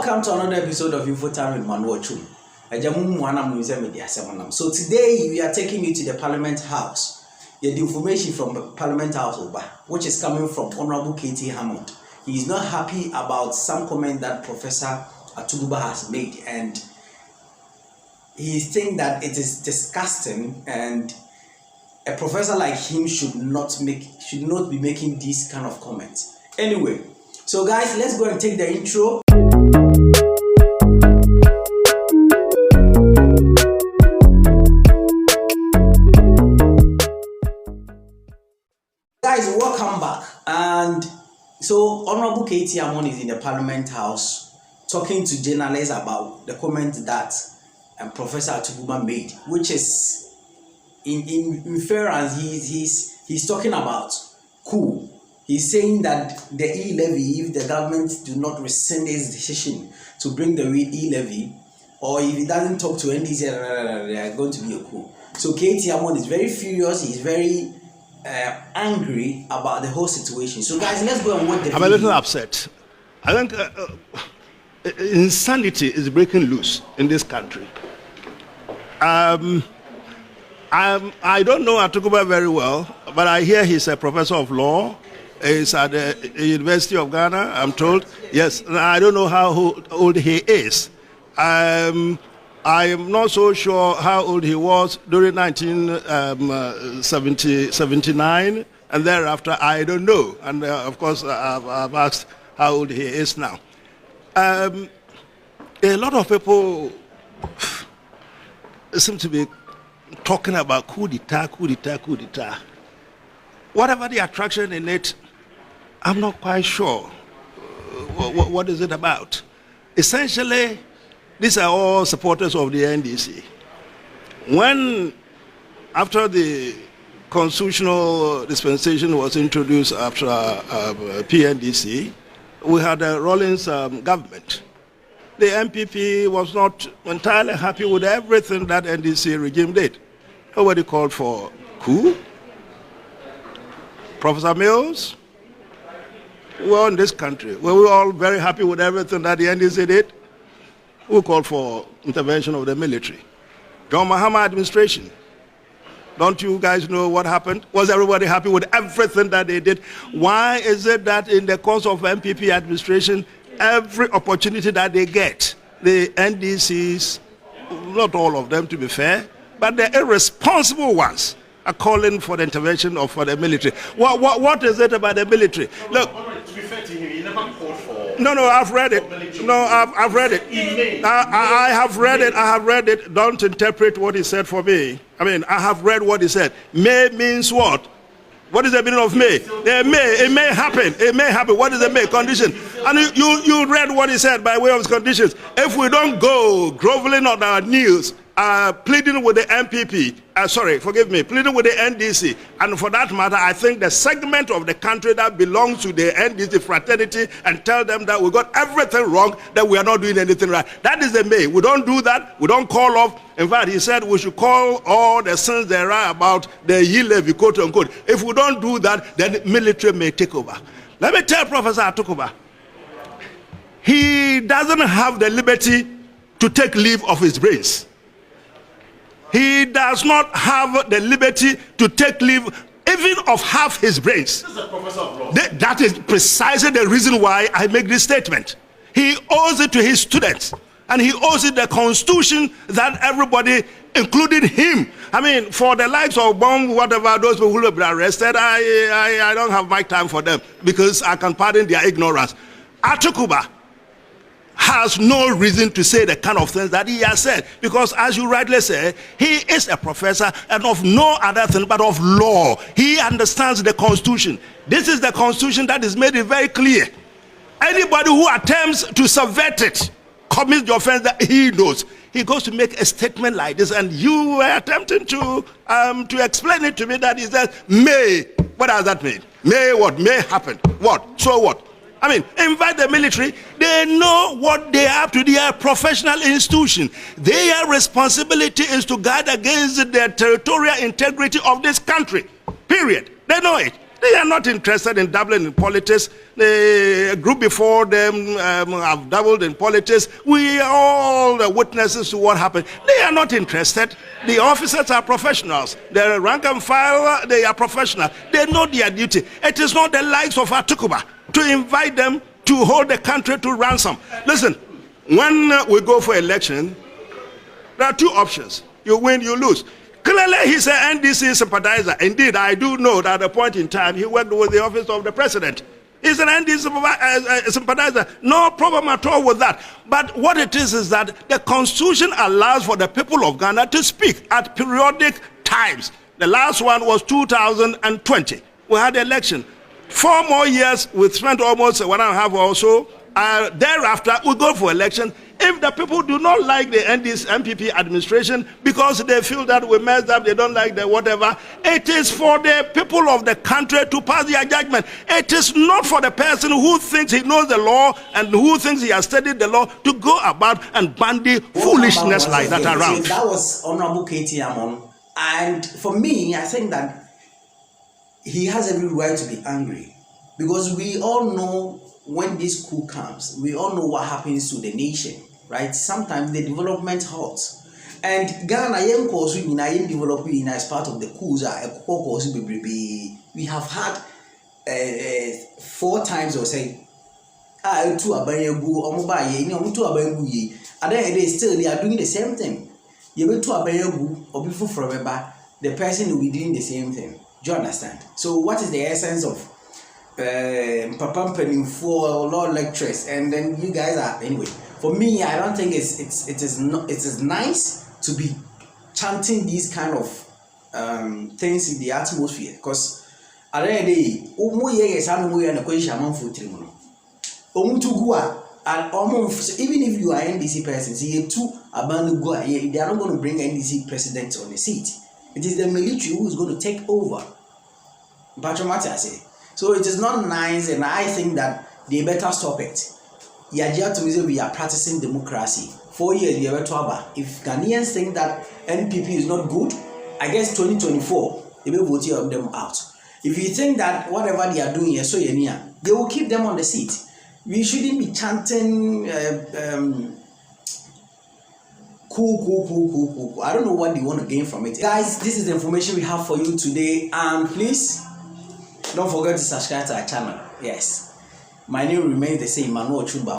Welcome to another episode of Info Time with Manuel Chum. So today we are taking you to the Parliament House. The information from the Parliament House, which is coming from Honorable KT Hammond. He is not happy about some comment that Professor Atuguba has made, and he is saying that it is disgusting, and a professor like him should not be making these kind of comments. Anyway, so guys, let's go and take the intro. Guys, welcome back. And so Honorable KT Hammond is in the Parliament House talking to journalists about the comment that Professor Atuguba made, which is in inference he's talking about coup. He's saying that the e-levy, if the government do not rescind its decision to bring the e-levy, or if it doesn't talk to NDC, they are going to be a coup. So KT Hammond is very furious. He's very angry about the whole situation. So guys, let's go and watch the video. I'm a little upset. I think insanity is breaking loose in this country. I don't know Atuguba very well, but I hear he's a professor of law. He's at the University of Ghana, I'm told. Yes, I don't know how old he is. I am not so sure how old he was during 1979, and thereafter I don't know. And of course, I've asked how old he is now. A lot of people seem to be talking about coup d'etat, coup d'etat, coup d'etat. Whatever the attraction in it, I'm not quite sure. What is it about? Essentially, these are all supporters of the NDC. After the constitutional dispensation was introduced after PNDC, we had a Rawlings government. The MPP was not entirely happy with everything that NDC regime did. Nobody called for coup. Professor Mills, we were in this country. Were we all very happy with everything that the NDC did? Who called for intervention of the military? John Mahama administration. Don't you guys know what happened? Was everybody happy with everything that they did? Why is it that in the course of MPP administration, every opportunity that they get, the NDCs, not all of them to be fair, but the irresponsible ones, are calling for the intervention of the military? What is it about the military? Look, to be fair to him, he never called for. No, I've read it. No, I've read it. I have read it. I have read it. Don't interpret what he said for me. I mean, I have read what he said. May means what? What is the meaning of may? It may happen. It may happen. What is the may? Condition. And you read what he said by way of his conditions. If we don't go groveling on our knees, pleading with the MPP, pleading with the NDC, and for that matter, I think the segment of the country that belongs to the NDC fraternity, and tell them that we got everything wrong, that we are not doing anything right. That is the may. We don't do that. We don't call off. In fact, he said we should call all the sins there are about the e-levy, quote unquote. If we don't do that, then the military may take over. Let me tell Professor Atuguba, he doesn't have the liberty to take leave of his brains. He does not have the liberty to take leave even of half his brains. This is a professor of law. That is precisely the reason why I make this statement. He owes it to his students, and he owes it the constitution that everybody, including him. I mean, for the likes of Bong, whatever, those people who have been arrested, I don't have my time for them because I can pardon their ignorance. Atuguba has no reason to say the kind of things that he has said, because as you rightly say, he is a professor and of no other thing but of law. He understands the constitution. This is the constitution that is made it very clear. Anybody who attempts to subvert it commits the offense that he knows. He goes to make a statement like this, and you were attempting to explain it to me that he says may. What does that mean? May what? May happen. What? So what? I mean, invite the military. They know what they have to do. They are a professional institution. Their responsibility is to guard against the territorial integrity of this country. Period. They know it. They are not interested in dabbling in politics. The group before them have dabbled in politics. We are all the witnesses to what happened. They are not interested. The officers are professionals. The rank and file, they are professional. They know their duty. It is not the likes of Atuguba to invite them to hold the country to ransom. Listen, when we go for election, there are two options. You win, you lose. Clearly, he's an NDC sympathizer. Indeed, I do know that at a point in time, he worked with the office of the president. He's an NDC sympathizer. No problem at all with that. But what it is that the Constitution allows for the people of Ghana to speak at periodic times. The last one was 2020. We had the election. 4 more years, we spent almost 1.5 or so. Thereafter, we go for election. If the people do not like the NPP administration because they feel that we messed up, they don't like the whatever, it is for the people of the country to pass their judgment. It is not for the person who thinks he knows the law and who thinks he has studied the law to go about and bandy foolishness like that around. So that was Honorable KT Hammond. And for me, I think that he has every right to be angry because we all know when this coup comes, we all know what happens to the nation, right? Sometimes the development halts. And Ghana, developing as part of the coups, we have had 4 times or say, and then still they are doing the same thing. You went to Abayagu or before forever, the person will be doing the same thing. Do you understand? So what is the essence of Papa for law lectures, and then you guys are anyway. For me, I don't think it is nice to be chanting these kind of things in the atmosphere because at the end of the day, even if you are NDC person, they are not going to bring NDC president on the seat. It is the military who is going to take over. So it is not nice, and I think that they better stop it. We are practicing democracy. 4 years, we are about. If Ghanaians think that NPP is not good, I guess 2024, they will vote them out. If you think that whatever they are doing is so they will keep them on the seat. We shouldn't be chanting cool. I don't know what they want to gain from it. Guys, this is the information we have for you today, and please don't forget to subscribe to our channel. Yes, my name remains the same, Prof Atuguba.